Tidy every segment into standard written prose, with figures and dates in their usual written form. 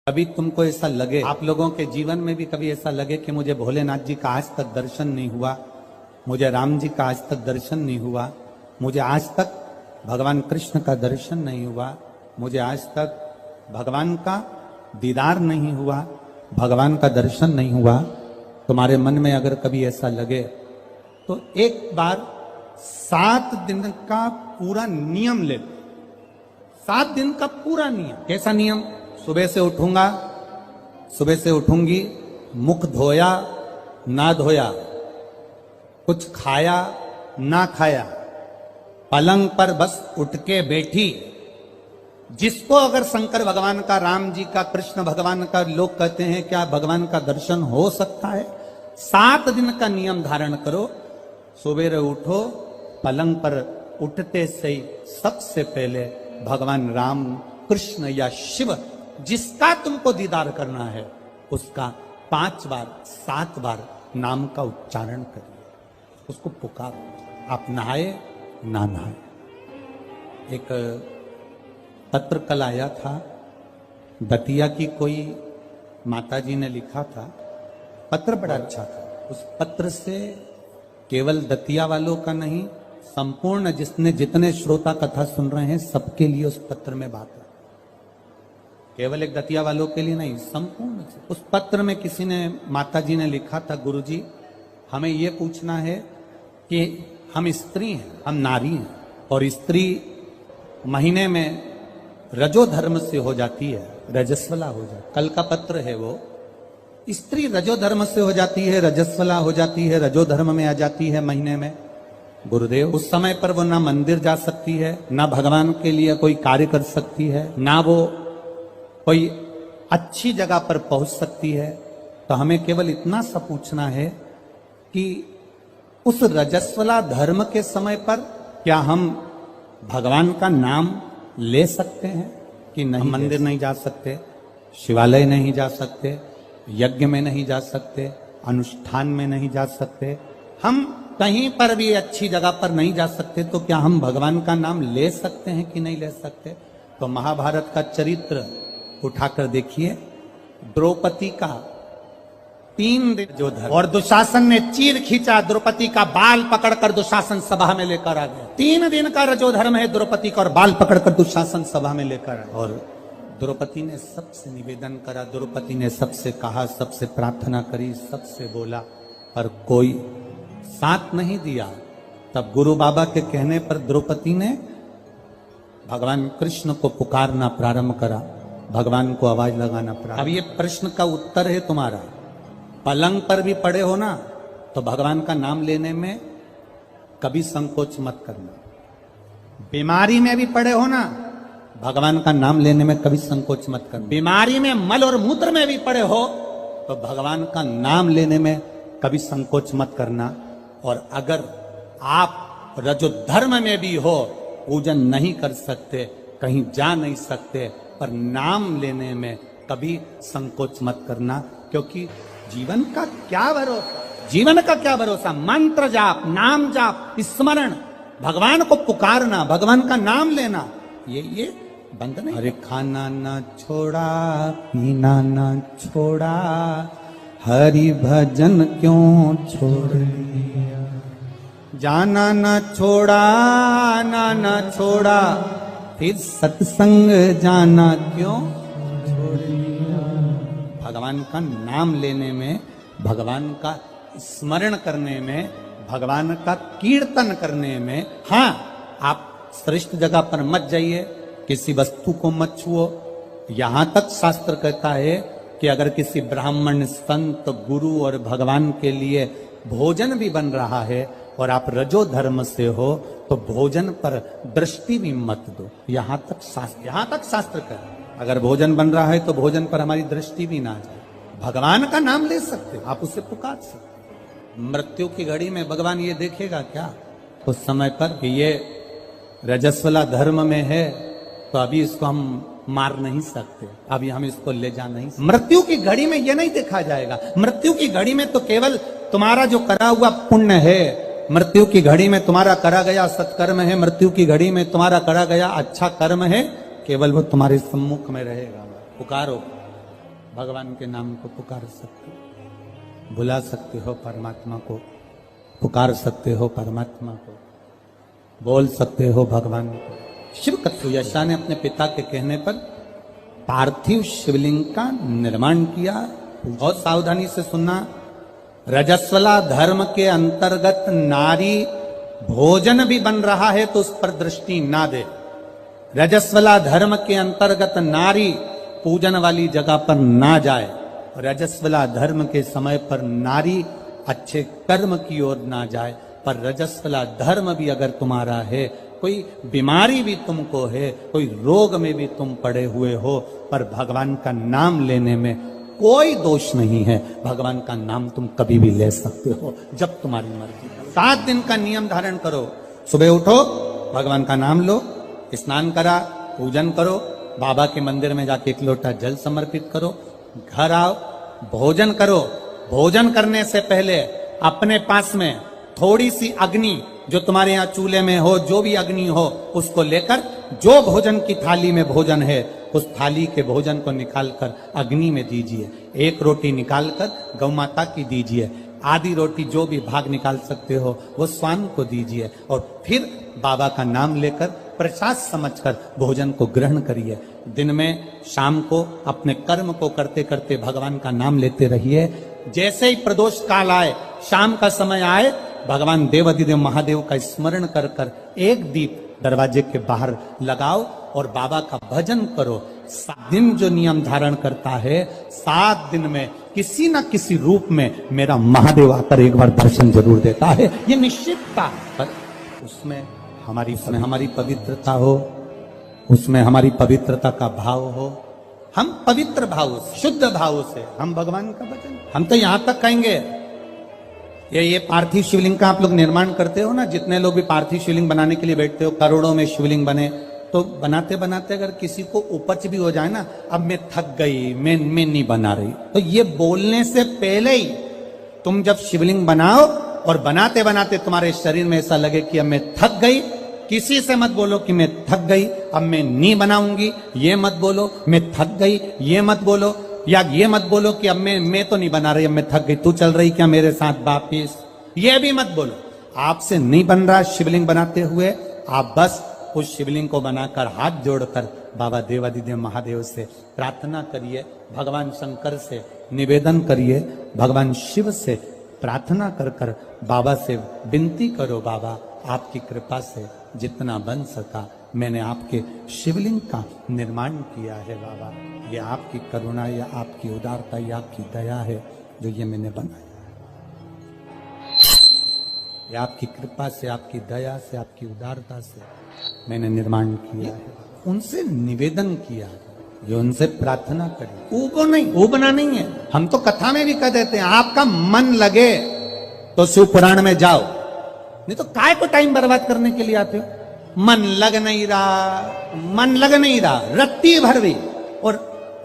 कभी तुमको ऐसा लगे, आप लोगों के जीवन में भी कभी ऐसा लगे कि मुझे भोलेनाथ जी का आज तक दर्शन नहीं हुआ, मुझे राम जी का आज तक दर्शन नहीं हुआ, मुझे आज तक भगवान कृष्ण का दर्शन नहीं हुआ, मुझे आज तक भगवान का दीदार नहीं हुआ, भगवान का दर्शन नहीं हुआ। तुम्हारे मन में अगर कभी ऐसा लगे तो एक बार 7 दिन का पूरा नियम ले। 7 दिन का पूरा नियम। कैसा नियम? सुबह से उठूंगा, सुबह से उठूंगी, मुख धोया ना धोया, कुछ खाया ना खाया, पलंग पर बस उठ के बैठी। जिसको अगर शंकर भगवान का, राम जी का, कृष्ण भगवान का, लोग कहते हैं क्या भगवान का दर्शन हो सकता है? 7 दिन का नियम धारण करो। सुबह उठो, पलंग पर उठते से ही सबसे पहले भगवान राम, कृष्ण या शिव जिसका तुमको दीदार करना है उसका 5 बार 7 बार नाम का उच्चारण करिए, उसको पुकारो। आप नहाए ना नहाए। एक पत्र कल आया था, दतिया की कोई माताजी ने लिखा था, पत्र बड़ा अच्छा था। उस पत्र से केवल दतिया वालों का नहीं, संपूर्ण जितने श्रोता कथा सुन रहे हैं सबके लिए उस पत्र में बात है। केवल एक दतिया वालों के लिए नहीं, संपूर्ण। उस पत्र में किसी ने, माताजी ने लिखा था, गुरुजी हमें ये पूछना है कि हम स्त्री हैं, हम नारी हैं, और स्त्री महीने में रजो धर्म से हो जाती है, रजस्वला हो जाती है। कल का पत्र है वो, स्त्री रजो धर्म से हो जाती है, रजस्वला हो जाती है, रजो धर्म में आ जाती है महीने में। गुरुदेव उस समय पर वो ना मंदिर जा सकती है, ना भगवान के लिए कोई कार्य कर सकती है, ना वो कोई अच्छी जगह पर पहुंच सकती है। तो हमें केवल इतना सा पूछना है कि उस रजस्वला धर्म के समय पर क्या हम भगवान का नाम ले सकते हैं कि नहीं? मंदिर नहीं जा सकते, शिवालय नहीं जा सकते, यज्ञ में नहीं जा सकते, अनुष्ठान में नहीं जा सकते, हम कहीं पर भी अच्छी जगह पर नहीं जा सकते, तो क्या हम भगवान का नाम ले सकते हैं कि नहीं ले सकते? तो महाभारत का चरित्र उठाकर देखिए। द्रौपदी का 3 दिन जो धर्म, और दुशासन ने चीर खींचा, द्रौपदी का बाल पकड़कर दुशासन सभा में लेकर आ गया। 3 दिन का रजो धर्म है द्रौपदी का, और बाल पकड़कर दुशासन सभा में लेकर आया। और द्रौपदी ने सबसे निवेदन करा, द्रौपदी ने सबसे कहा, सबसे प्रार्थना करी, सबसे बोला, पर कोई साथ नहीं दिया। तब गुरु बाबा के कहने पर द्रौपदी ने भगवान कृष्ण को पुकारना प्रारंभ करा, भगवान को आवाज लगाना प्रारंभ। अब ये प्रश्न का उत्तर है तुम्हारा। पलंग पर भी पड़े हो ना, तो भगवान का नाम लेने में कभी संकोच मत करना। बीमारी में भी पड़े हो ना, भगवान का नाम लेने में कभी संकोच मत करना। बीमारी में, मल और मूत्र में भी पड़े हो तो भगवान का नाम लेने में कभी संकोच मत करना। और अगर आप रजो धर्म में भी हो, पूजन नहीं कर सकते, कहीं जा नहीं सकते, पर नाम लेने में कभी संकोच मत करना, क्योंकि जीवन का क्या भरोसा, जीवन का क्या भरोसा? मंत्र जाप, नाम जाप, स्मरण, भगवान को पुकारना, भगवान का नाम लेना, ये बंद नहीं। अरे खाना ना छोड़ा, पीना ना छोड़ा, हरि भजन क्यों छोड़ दिया, जाना ना छोड़ा, आना ना छोड़ा, फिर सत्संग जाना क्यों छोड़ दिया। भगवान का नाम लेने में, भगवान का स्मरण करने में, भगवान का कीर्तन करने में, हाँ आप श्रेष्ठ जगह पर मत जाइए, किसी वस्तु को मत छुओ। यहां तक शास्त्र कहता है कि अगर किसी ब्राह्मण, संत, गुरु और भगवान के लिए भोजन भी बन रहा है और आप रजो धर्म से हो, तो भोजन पर दृष्टि भी मत दो। यहां तक शास्त्र कहे अगर भोजन बन रहा है तो भोजन पर हमारी दृष्टि भी ना जाए। भगवान का नाम ले सकते, आप उसे पुकार सकते। मृत्यु की घड़ी में भगवान ये देखेगा क्या उस समय पर कि ये रजस्वला धर्म में है, तो अभी इसको हम मार नहीं सकते, अभी हम इसको ले जा नहीं सकते। मृत्यु की घड़ी में ये नहीं देखा जाएगा। मृत्यु की घड़ी में तो केवल तुम्हारा जो करा हुआ पुण्य है, मृत्यु की घड़ी में तुम्हारा करा गया सत्कर्म है, मृत्यु की घड़ी में तुम्हारा करा गया अच्छा कर्म है, केवल वो तुम्हारे सम्मुख में रहेगा। पुकारो, भगवान के नाम को पुकार सकते हो, बुला सकते हो परमात्मा को, पुकार सकते हो परमात्मा को, बोल सकते हो भगवान को। शिव कथुयशा ने अपने पिता के कहने पर पार्थिव शिवलिंग का निर्माण किया। बहुत सावधानी से सुनना, रजस्वला धर्म के अंतर्गत नारी भोजन भी बन रहा है तो उस पर दृष्टि ना दे। रजस्वला धर्म के अंतर्गत नारी पूजन वाली जगह पर ना जाए। रजस्वला धर्म के समय पर नारी अच्छे कर्म की ओर ना जाए। पर रजस्वला धर्म भी अगर तुम्हारा है, कोई बीमारी भी तुमको है, कोई रोग में भी तुम पड़े हुए हो, पर भगवान का नाम लेने में कोई दोष नहीं है। भगवान का नाम तुम कभी भी ले सकते हो जब तुम्हारी मर्जी। 7 दिन का नियम धारण करो। सुबह उठो, भगवान का नाम लो, स्नान करा, पूजन करो, बाबा के मंदिर में जाके 1 लोटा जल समर्पित करो, घर आओ, भोजन करो। भोजन करने से पहले अपने पास में थोड़ी सी अग्नि, जो तुम्हारे यहाँ चूल्हे में हो, जो भी अग्नि हो, उसको लेकर जो भोजन की थाली में भोजन है, उस थाली के भोजन को निकालकर अग्नि में दीजिए। 1 रोटी निकालकर गौ माता की दीजिए, आधी रोटी जो भी भाग निकाल सकते हो वो स्वान को दीजिए, और फिर बाबा का नाम लेकर प्रसाद समझकर भोजन को ग्रहण करिए। दिन में, शाम को अपने कर्म को करते करते भगवान का नाम लेते रहिए। जैसे ही प्रदोष काल आए, शाम का समय आए, भगवान देवाधिदेव महादेव का स्मरण कर कर 1 दीप दरवाजे के बाहर लगाओ और बाबा का भजन करो। 7 दिन जो नियम धारण करता है, 7 दिन में किसी न किसी रूप में मेरा महादेव आकर एक बार दर्शन जरूर देता है, ये निश्चितता। पर उसमें हमारी पवित्रता हो, उसमें हमारी पवित्रता का भाव हो। हम पवित्र भाव से, शुद्ध भाव से हम भगवान का भजन, हम तो यहां तक कहेंगे, ये पार्थिव शिवलिंग का आप लोग निर्माण करते हो ना, जितने लोग भी पार्थिव शिवलिंग बनाने के लिए बैठते हो, करोड़ों में शिवलिंग बने, तो बनाते बनाते अगर किसी को उपच भी हो जाए ना, अब मैं थक गई, मैं नहीं बना रही, तो ये बोलने से पहले ही तुम जब शिवलिंग बनाओ और बनाते बनाते तुम्हारे शरीर में ऐसा लगे कि अब मैं थक गई, किसी से मत बोलो कि मैं थक गई, अब मैं नहीं बनाऊंगी, ये मत बोलो। मैं थक गई, ये मत बोलो, या ये मत बोलो कि अब मैं तो नहीं बना रही, अब मैं थक गई, तू चल रही क्या मेरे साथ वापिस, ये भी मत बोलो। आपसे नहीं बन रहा शिवलिंग बनाते हुए, आप बस उस शिवलिंग को बनाकर हाथ जोड़कर बाबा देवाधिदेव महादेव से प्रार्थना करिए, भगवान शंकर से निवेदन करिए, भगवान शिव से प्रार्थना कर कर बाबा से विनती करो, बाबा आपकी कृपा से जितना बन सका मैंने आपके शिवलिंग का निर्माण किया है। बाबा, ये आपकी करुणा या आपकी उदारता या आपकी दया है जो ये मैंने बनाया, ये आपकी कृपा से, आपकी दया से, आपकी उदारता से मैंने निर्माण किया है। उनसे निवेदन किया, ये उनसे प्रार्थना करी, ऊबो नहीं, ऊबना नहीं है। हम तो कथा में भी कह देते हैं, आपका मन लगे तो शिव पुराण में जाओ, नहीं तो काय को टाइम बर्बाद करने के लिए आते हो। मन लग नहीं रहा, रत्ती भर भी, और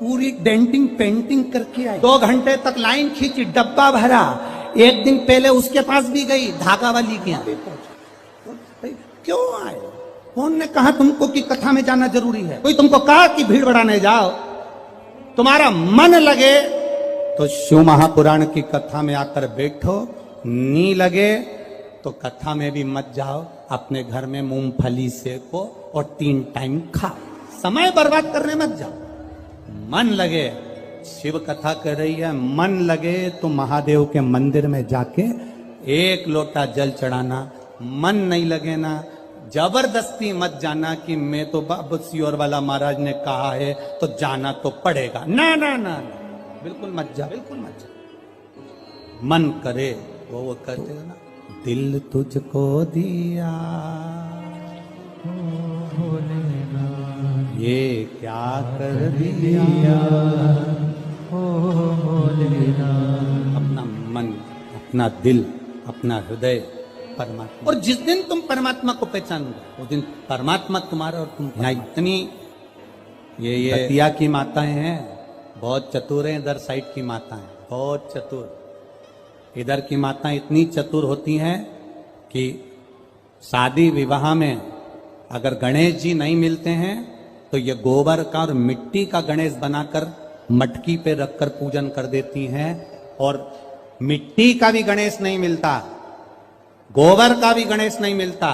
पूरी डेंटिंग पेंटिंग करके आई, 2 घंटे तक लाइन खींची, डब्बा भरा, 1 दिन पहले उसके पास भी गई, धागा वाली के यहाँ पहुंची। क्यों आए? कौन ने कहा तुमको कि कथा में जाना जरूरी है? कोई तुमको कहा कि भीड़ बढ़ाने जाओ? तुम्हारा मन लगे तो शिव महापुराण की कथा में आकर बैठो, नहीं लगे तो कथा में भी मत जाओ, अपने घर में मूंगफली सेको और 3 टाइम खाओ, समय बर्बाद करने मत जाओ। मन लगे, शिव कथा कर रही है, मन लगे तो महादेव के मंदिर में जाके 1 लोटा जल चढ़ाना। मन नहीं लगे ना, जबरदस्ती मत जाना कि मैं तो बाबा सियोर वाला महाराज ने कहा है तो जाना तो पड़ेगा, ना ना ना, बिल्कुल मत जा, बिल्कुल मत जा। मन करे वो करते हो ना, दिल तुझको दिया ये क्या कर दिया, अपना मन, अपना दिल, अपना हृदय परमात्मा। और जिस दिन तुम परमात्मा को पहचानोगे उस दिन परमात्मा तुम्हारा और तुम। यहाँ इतनी ये दतिया की माताएं हैं, बहुत चतुर हैं, इधर साइड की माताएं बहुत चतुर। इधर की माताएं इतनी चतुर होती हैं कि शादी विवाह में अगर गणेश जी नहीं मिलते हैं तो ये गोबर का और मिट्टी का गणेश बनाकर मटकी पे रखकर पूजन कर देती हैं, और मिट्टी का भी गणेश नहीं मिलता, गोबर का भी गणेश नहीं मिलता।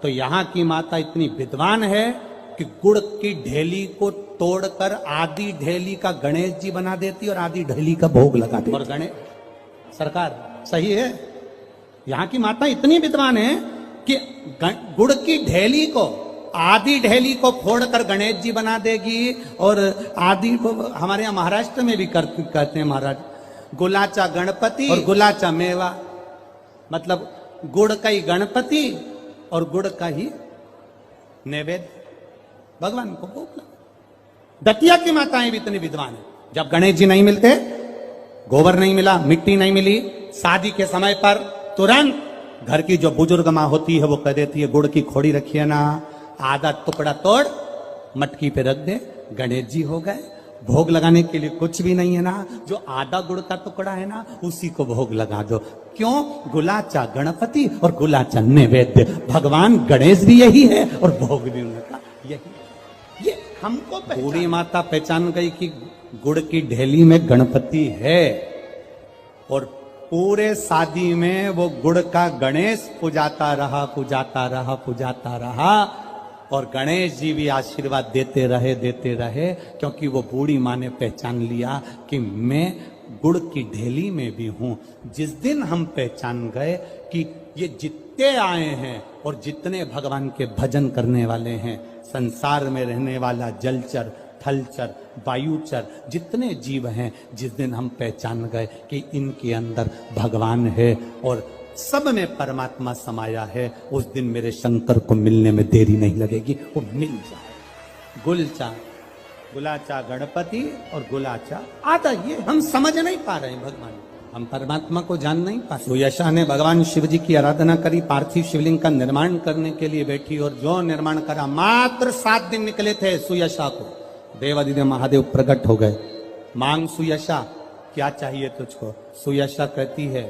तो यहां की माता इतनी विद्वान है कि गुड़ की ढेली को तोड़कर आधी ढेली का गणेश जी बना देती और आधी ढेली का भोग लगा देती। और गणेश सरकार सही है, यहां की माता इतनी विद्वान है कि गुड़ की ढेली को, आधी ढेली को फोड़कर गणेश जी बना देगी, और आधी को हमारे यहाँ महाराष्ट्र में भी कहते हैं महाराज, गुलाचा गणपति और गुलाचा मेवा, मतलब गुड़ का ही गणपति और गुड़ का ही नैवेद्य भगवान को भोग। दतिया की माताएं भी इतनी विद्वान है, जब गणेश जी नहीं मिलते, गोबर नहीं मिला, मिट्टी नहीं मिली, शादी के समय पर तुरंत घर की जो बुजुर्ग माँ होती है वो कह देती है गुड़ की खोड़ी रखिए ना, आधा टुकड़ा तोड़ मटकी पे रख दे, गणेश जी हो गए। भोग लगाने के लिए कुछ भी नहीं है ना, जो आधा गुड़ का टुकड़ा है ना उसी को भोग लगा दो। क्यों? गुलाचा गणपति और गुलाचा नैवेद्य, भगवान गणेश भी यही है और भोग भी उनका यही। ये हमको बूढ़ी माता पहचान गई कि गुड़ की ढेली में गणपति है, और पूरे शादी में वो गुड़ का गणेश पुजाता रहा, पुजाता रहा, पुजाता रहा, और गणेश जी भी आशीर्वाद देते रहे, क्योंकि वो बूढ़ी माँ ने पहचान लिया कि मैं गुड़ की ढेली में भी हूं। जिस दिन हम पहचान गए कि ये जितने आए हैं और जितने भगवान के भजन करने वाले हैं, संसार में रहने वाला जलचर, थलचर, वायुचर, जितने जीव हैं, जिस दिन हम पहचान गए कि इनके अंदर भगवान है और सब में परमात्मा समाया है, उस दिन मेरे शंकर को मिलने में देरी नहीं लगेगी, वो मिल जाए। गुलाचा गणपति और गुलाचा आधा, ये हम समझ नहीं पा रहे हैं भगवान, हम परमात्मा को जान नहीं पा। सुयशा ने भगवान शिव जी की आराधना करी, पार्थिव शिवलिंग का निर्माण करने के लिए बैठी, और जो निर्माण करा, मात्र 7 दिन निकले थे सुयशा को, देवादिदेव महादेव प्रकट हो गए। मांग सुयशा, क्या चाहिए तुझको? सुयशा कहती है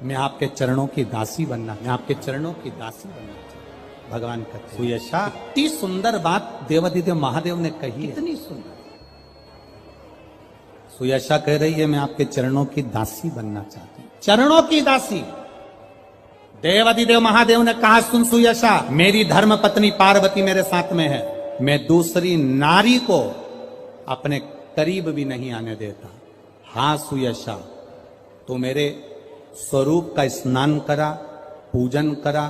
मैं आपके चरणों की दासी बनना, मैं आपके चरणों की दासी बनना चाहती। भगवान कहते सुयशा, इतनी सुंदर बात देवादिदेव महादेव ने कही, इतनी सुंदर। सुयशा कह रही है मैं आपके चरणों की दासी बनना चाहती हूं, चरणों की दासी। देवादिदेव महादेव ने कहा सुन सुयशा, मेरी धर्म पत्नी पार्वती मेरे साथ में है, मैं दूसरी नारी को अपने करीब भी नहीं आने देता। हाँ सुयशा, तो मेरे स्वरूप का स्नान करा, पूजन करा,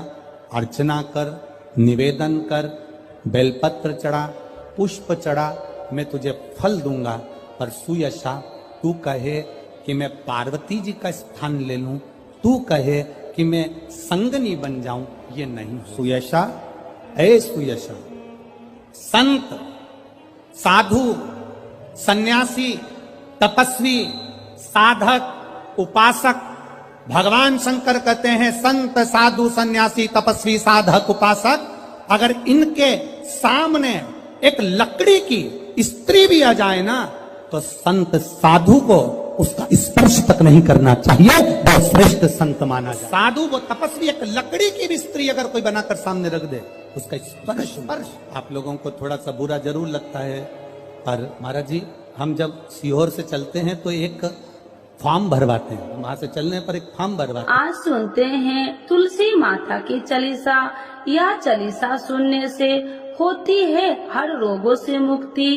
अर्चना कर, निवेदन कर, बेलपत्र चढ़ा, पुष्प चढ़ा, मैं तुझे फल दूंगा। पर सुयशा, तू कहे कि मैं पार्वती जी का स्थान ले लूं, तू कहे कि मैं संगनी बन जाऊं, ये नहीं। सुयशा, ऐ सुयशा, संत, साधु, सन्यासी, तपस्वी, साधक, उपासक, भगवान शंकर कहते हैं संत, साधु, सन्यासी, तपस्वी, साधक, उपासक, अगर इनके सामने एक लकड़ी की स्त्री भी आ जाए ना, तो संत साधु को उसका स्पर्श तक नहीं करना चाहिए, वो श्रेष्ठ संत माना जाए। साधु वो तपस्वी, एक लकड़ी की भी स्त्री अगर कोई बनाकर सामने रख दे, उसका स्पर्श आप लोगों को थोड़ा सा बुरा जरूर लगता है, पर महाराज जी हम जब सीहोर से चलते हैं तो एक फॉर्म भरवाते हैं, वहां से चलने पर एक फॉर्म भरवाते हैं। आज सुनते हैं तुलसी माता की चालीसा। यह चालीसा सुनने से होती है हर रोगों से मुक्ति,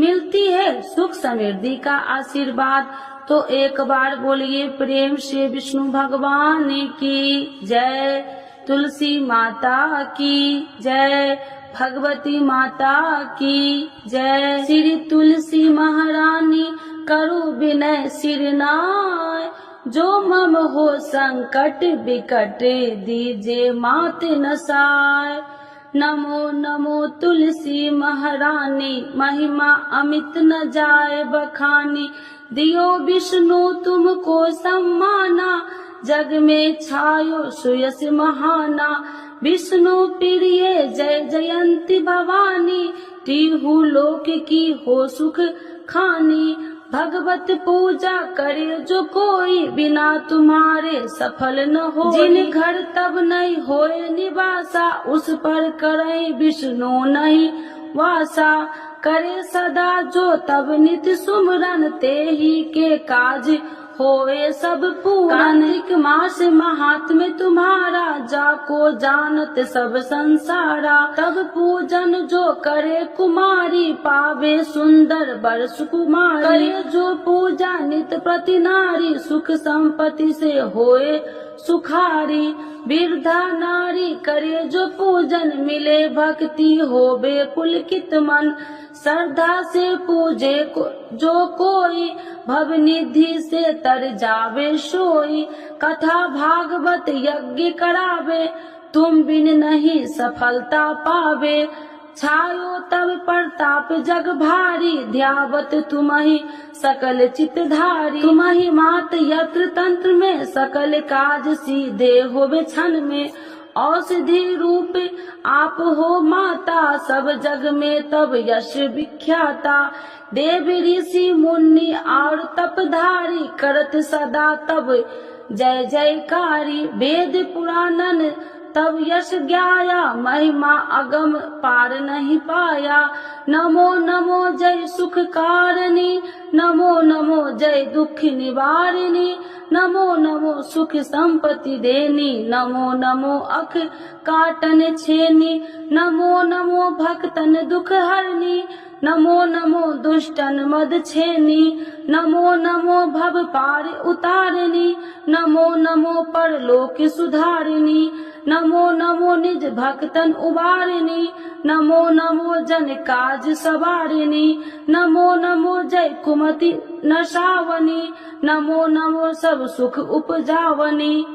मिलती है सुख समृद्धि का आशीर्वाद। तो एक बार बोलिए प्रेम से विष्णु भगवान की जय, तुलसी माता की जय, भगवती माता की जय। श्री तुलसी महारानी करो विनय सिरनाय, जो मम हो संकट विकट दीजे मात नसाय। नमो नमो तुलसी महारानी, महिमा अमित न जाए बखानी। दियो विष्णु तुमको सम्माना, जग में छायो सुयस महाना। विष्णु प्रिय जय जयंती भवानी, टीहू लोक की हो सुख खानी। भगवत पूजा करे जो कोई, बिना तुम्हारे सफल न हो। जिन घर तब नहीं होए निवासा, उस पर करे विष्णु नहीं वासा। करे सदा जो तब नित सुमरन, ते ही के काज होए सब पूरन। कार्तिक मास महात्म्य तुम्हारा, जाको जानत सब संसारा। तब पूजन जो करे कुमारी, पावे सुंदर वर सुकुमारी। करे जो पूजा नित प्रति नारी, सुख संपत्ति से होए सुखारी। वृद्धा नारी करे जो पूजन, मिले भक्ति होवे पुलकित मन। श्रद्धा से पूजे जो कोई, भव निधि से तर जावे सोई। कथा भागवत यज्ञ करावे, तुम बिन नहीं सफलता पावे। छायो तब प्रताप जग भारी, ध्यावत तुम्हि सकल चितधारी। तुम्हि मात यत्र तंत्र में, सकल काज सीधे होवे क्षण में। औषधि रूप आप हो माता, सब जग में तब यश विख्याता। देव ऋषि मुनि और तपधारी, करत सदा तब जय जयकारी। वेद पुराणन तब यश ज्ञाया, महिमा अगम पार नहीं पाया। नमो नमो जय सुख कारिणी, नमो नमो जय दुख निवारिणी। नमो नमो सुख संपत्ति देनी, नमो नमो अख काटन छेनी। नमो नमो भक्तन दुख हरनी, नमो नमो दुष्टन मद छेनी। नमो नमो भव पार उतारिणी, नमो नमो परलोक सुधारिणी। नमो नमो निज भक्तन उबारिणी, नमो नमो जन काज सवारिणी। नमो नमो जय कुमति नशावनी, नमो नमो सब सुख उपजावनी।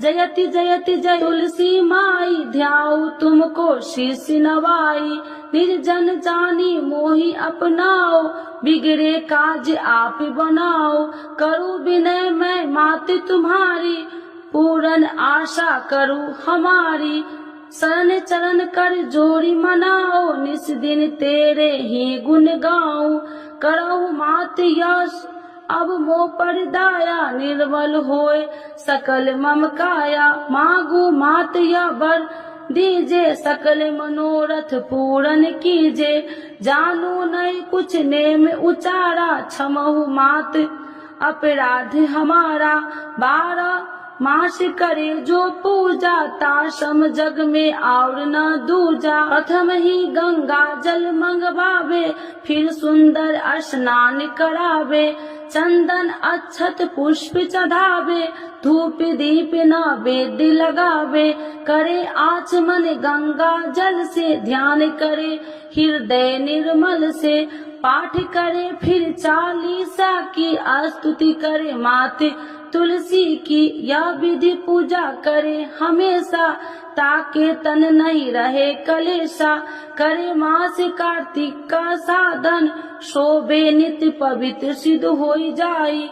जयति जयति जय तुलसी माई, ध्याऊ तुमको शीश नवाई। निर्जन जानी मोहि अपनाओ, बिगड़े काज आप बनाओ। करूँ विनय मैं मात तुम्हारी, पूरन आशा करूँ हमारी। शरण चरण कर जोड़ी मनाओ, निस दिन तेरे ही गुण गाऊं। करहु मात यश अब मो पर दाया, निर्मल होए सकल मम काया। मांगू मात या वर दीजे, सकल मनोरथ पूरन कीजे। जानू नहीं कुछ नेम उचारा, क्षमहु मात अपराध हमारा। 12 मास करे जो पूजा, ताशम जग में और न दूजा। प्रथम ही गंगा जल मंगवावे, फिर सुंदर स्नान करावे। चंदन अक्षत पुष्प चढ़ावे, धूप दीप नैवेद्य लगावे। करे आचमन गंगा जल से, ध्यान करे हृदय निर्मल से। पाठ करे फिर 40 की, स्तुति करे मात तुलसी की। यह विधि पूजा करे हमेशा, ताके तन नहीं रहे कलेशा। करे मास कार्तिक का साधन, शोभे नित्य पवित्र सिद्ध होई जाई।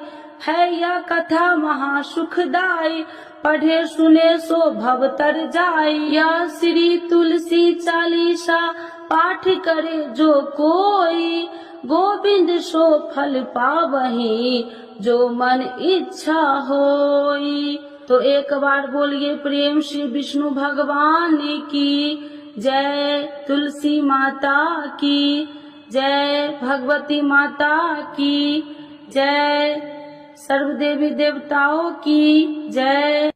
है यह कथा महा सुखदाई, पढ़े सुने सो भव तर जाई। यह श्री तुलसी चालीसा, पाठ करे जो कोई। गोविंद सो फल पावही, जो मन इच्छा होई। तो एक बार बोलिए प्रेम श्री विष्णु भगवान की जय, तुलसी माता की जय, भगवती माता की जय, सर्व देवी देवताओं की जय।